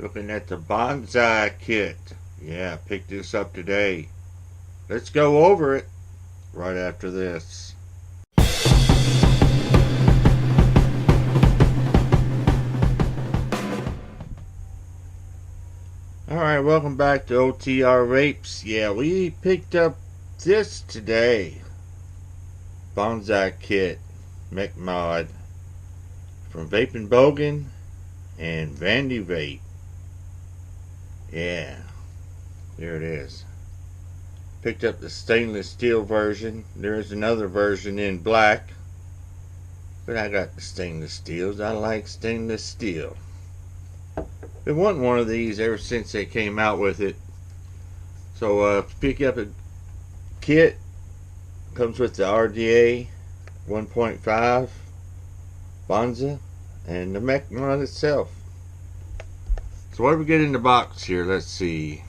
Looking at the Bonza Kit. Yeah, picked this up today. Let's go over it right after this. Alright, welcome back to OTR Vapes. Yeah, we picked up this today. Bonza Kit mech mod from Vaping Bogan and Vandy Vape. Yeah, there it is. Picked up the stainless steel version. There is another version in black, but I got the stainless steels. I like stainless steel. Been wanting one of these ever since they came out with it. So pick up a kit. Comes with the RDA 1.5 Bonza and the mech mod itself. So what do we get in the box here? Let's see.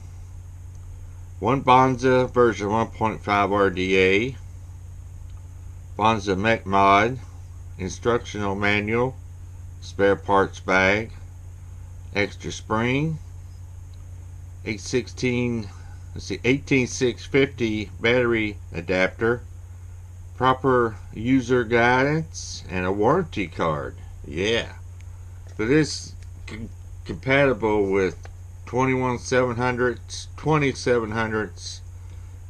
One Bonza version 1.5 RDA, Bonza mech mod, instructional manual, spare parts bag, extra spring, 18650 battery adapter, proper user guidance, and a warranty card. Yeah. So this compatible with 21700s, 2700s,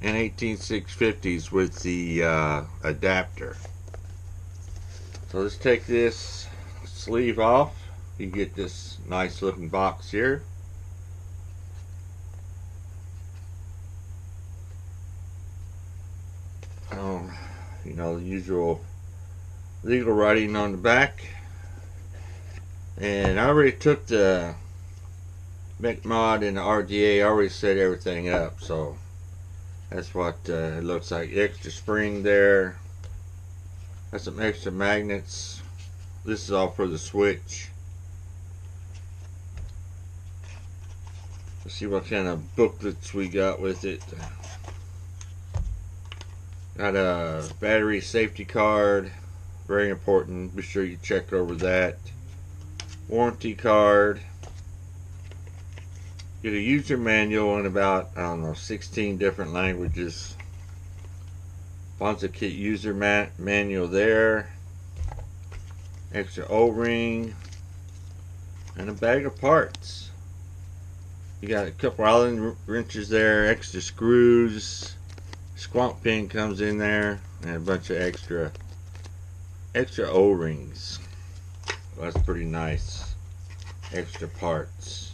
and 18650s with the adapter. So let's take this sleeve off. You get this nice looking box here. You know, the usual legal writing on the back. And I already took the mech mod and the RDA. I already set everything up, so that's what it looks like. Extra spring there. Got some extra magnets. This is all for the switch. Let's see what kind of booklets we got with it. Got a battery safety card. Very important. Be sure you check over that. Warranty card. Get a user manual in about, I don't know, 16 different languages. Bonza Kit user manual there. Extra O-ring. And a bag of parts. You got a couple Allen wrenches there, extra screws. Squonk pin comes in there, and a bunch of extra O-rings. Well, that's pretty nice. Extra parts.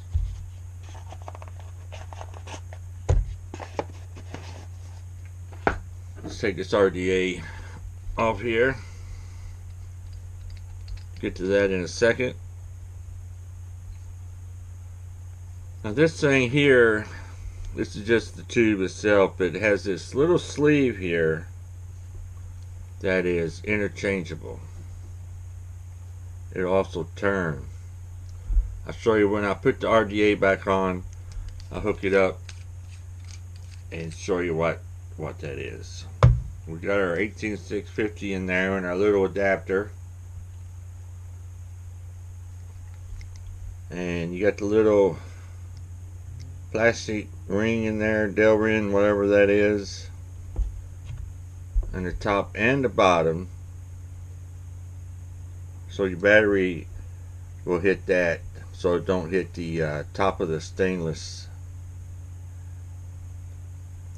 Let's take this RDA off here. Get to that in a second. Now this thing here, this is just the tube itself. It has this little sleeve here that is interchangeable. It'll also turn. I'll show you when I put the RDA back on. I'll hook it up and show you what that is. We got our 18650 in there and our little adapter. And you got the little plastic ring in there, Delrin, whatever that is, on the top and the bottom, so your battery will hit that, so it don't hit the top of the stainless.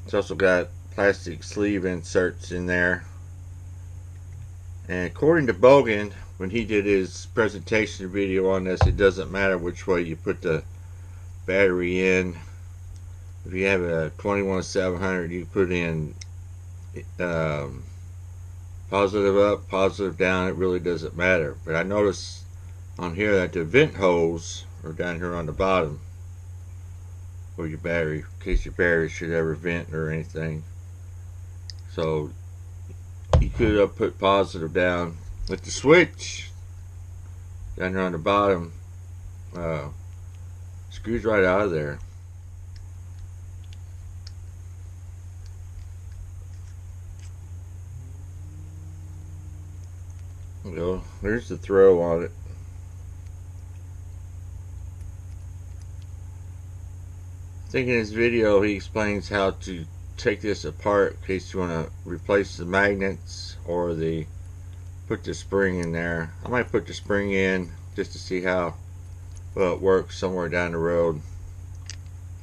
It's also got plastic sleeve inserts in there, and according to Bogan, when he did his presentation video on this, it doesn't matter which way you put the battery in. If you have a 21700, you put in positive up, positive down. It really doesn't matter. But I noticed on here that the vent holes are down here on the bottom for your battery, in case your battery should ever vent or anything. So you could have put positive down. With the switch down here on the bottom, screws right out of there. There you go. There's the throw on it. think in his video he explains how to take this apart in case you want to replace the magnets or put the spring in there. I might put the spring in just to see how well it works somewhere down the road.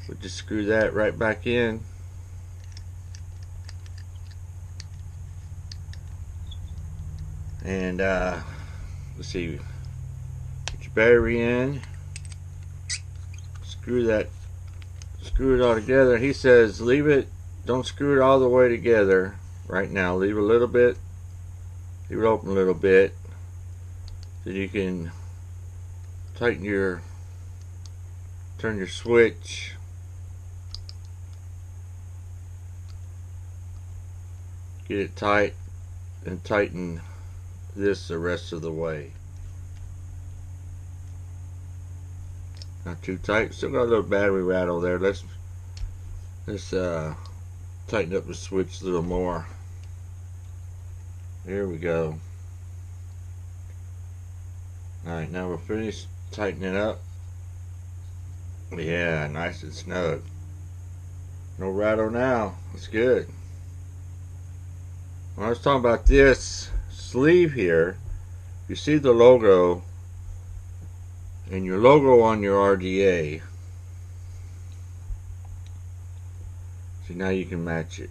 But just screw that right back in. And let's see, put your battery in, screw it all together. He says leave it, don't screw it all the way together right now. Leave a little bit, leave it open a little bit so you can turn your switch. Get it tight and tighten this the rest of the way. Not too tight. Still got a little battery rattle there. Let's tighten up the switch a little more. There we go. Alright, now we're finished tightening it up. Yeah, nice and snug. No rattle now. That's good. When I was talking about this sleeve here, you see the logo and your logo on your RDA. So now you can match it.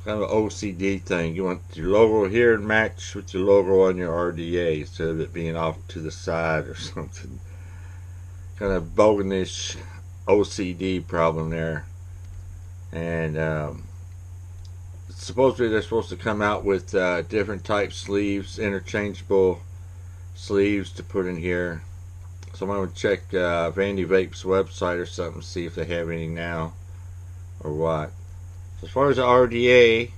Kind of an OCD thing. You want your logo here and match with your logo on your RDA instead of it being off to the side or something. Kind of Boganish OCD problem there. And supposedly they're supposed to come out with different type sleeves, interchangeable sleeves to put in here. So I'm going to check Vandy Vape's website or something, see if they have any now or what. So as far as the RDA,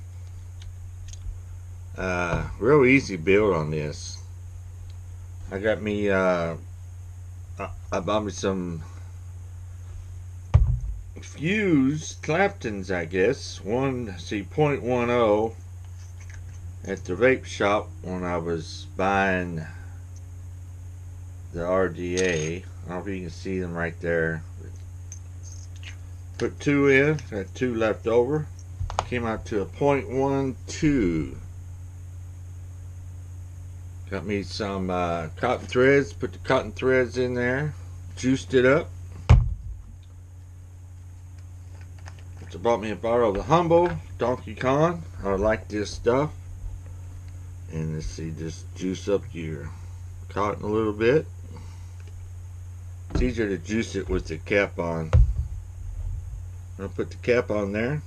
real easy build on this. I got me, I bought me some fused Claptons, I guess. One, see, 0.10 at the vape shop when I was buying the RDA. I don't know if you can see them right there. Put 2 in, got 2 left over. Came out to a 0.12. Got me some cotton threads, put the cotton threads in there, juiced it up. So bought me a bottle of the Humble Donkey Kong. I like this stuff. And let's see, just juice up your cotton a little bit. It's easier to juice it with the cap on. I'll put the cap on there.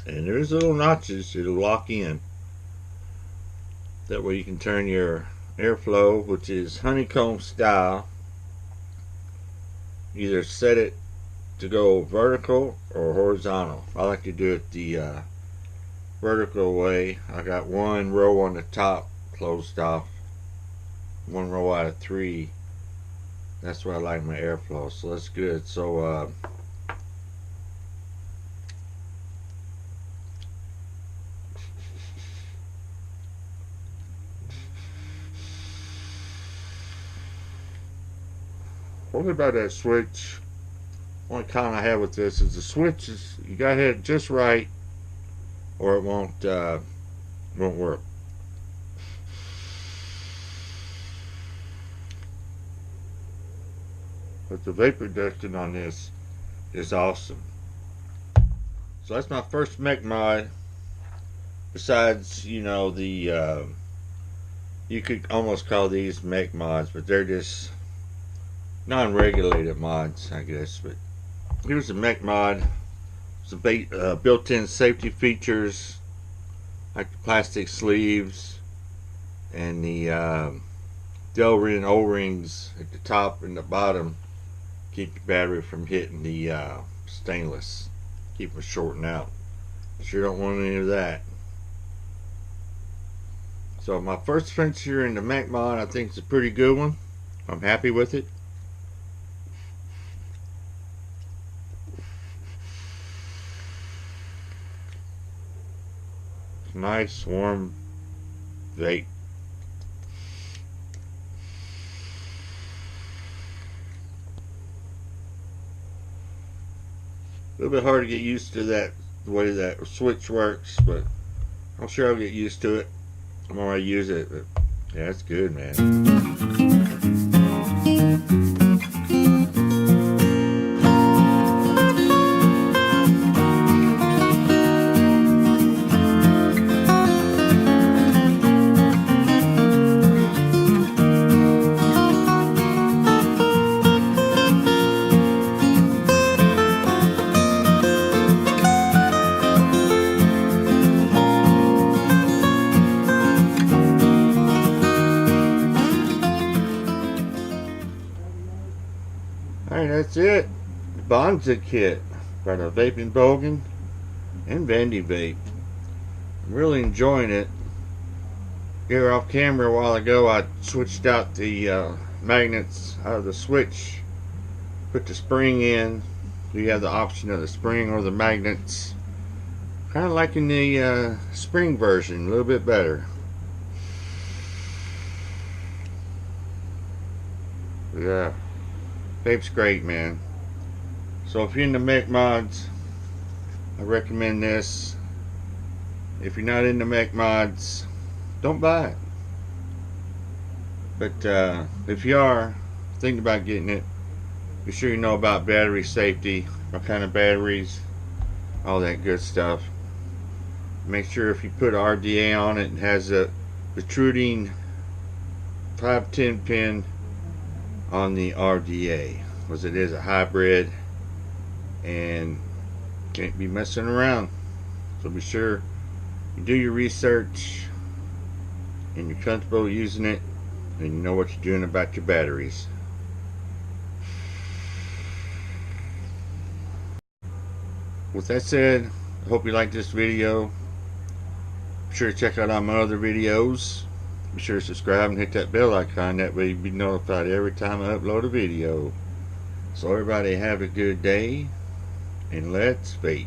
And there's little notches that'll lock in. That way you can turn your airflow, which is honeycomb style, either set it to go vertical or horizontal. I like to do it the vertical way. I got 1 row on the top closed off, 1 row out of 3. That's where I like my airflow, so that's good. So what about that switch? One con I have with this is the switch is, you gotta hit it just right or it won't work. But the vape reduction on this is awesome. So that's my first mech mod. Besides, you know, the you could almost call these mech mods, but they're just non-regulated mods, I guess. But here's a mech mod. Some built-in safety features like the plastic sleeves and the Delrin O-rings at the top and the bottom. Keep your battery from hitting the stainless. Keep them shorting out. Sure don't want any of that. So my first venture in the mech mod, I think it's a pretty good one. I'm happy with it. Nice warm vape. A little bit hard to get used to that, the way that switch works, but I'm sure I'll get used to it the more I use it. But yeah, it's good, man. Alright, that's it. Bonza Kit by the Vaping Bogan and Vandy Vape. I'm really enjoying it. Here off camera a while ago, I switched out the magnets out of the switch, put the spring in. You have the option of the spring or the magnets. Kind of liking the spring version a little bit better. Yeah. Vape's great, man. So if you're into mech mods, I recommend this. If you're not into mech mods, don't buy it. But if you are thinking about getting it, be sure you know about battery safety, what kind of batteries, all that good stuff. Make sure if you put RDA on it, it has a protruding 510 pin on the RDA, because it is a hybrid and can't be messing around. So be sure you do your research and you're comfortable using it and you know what you're doing about your batteries. With that said, I hope you liked this video. Be sure to check out all my other videos. Be sure to subscribe and hit that bell icon, that way you'll be notified every time I upload a video. So everybody have a good day, and let's vape.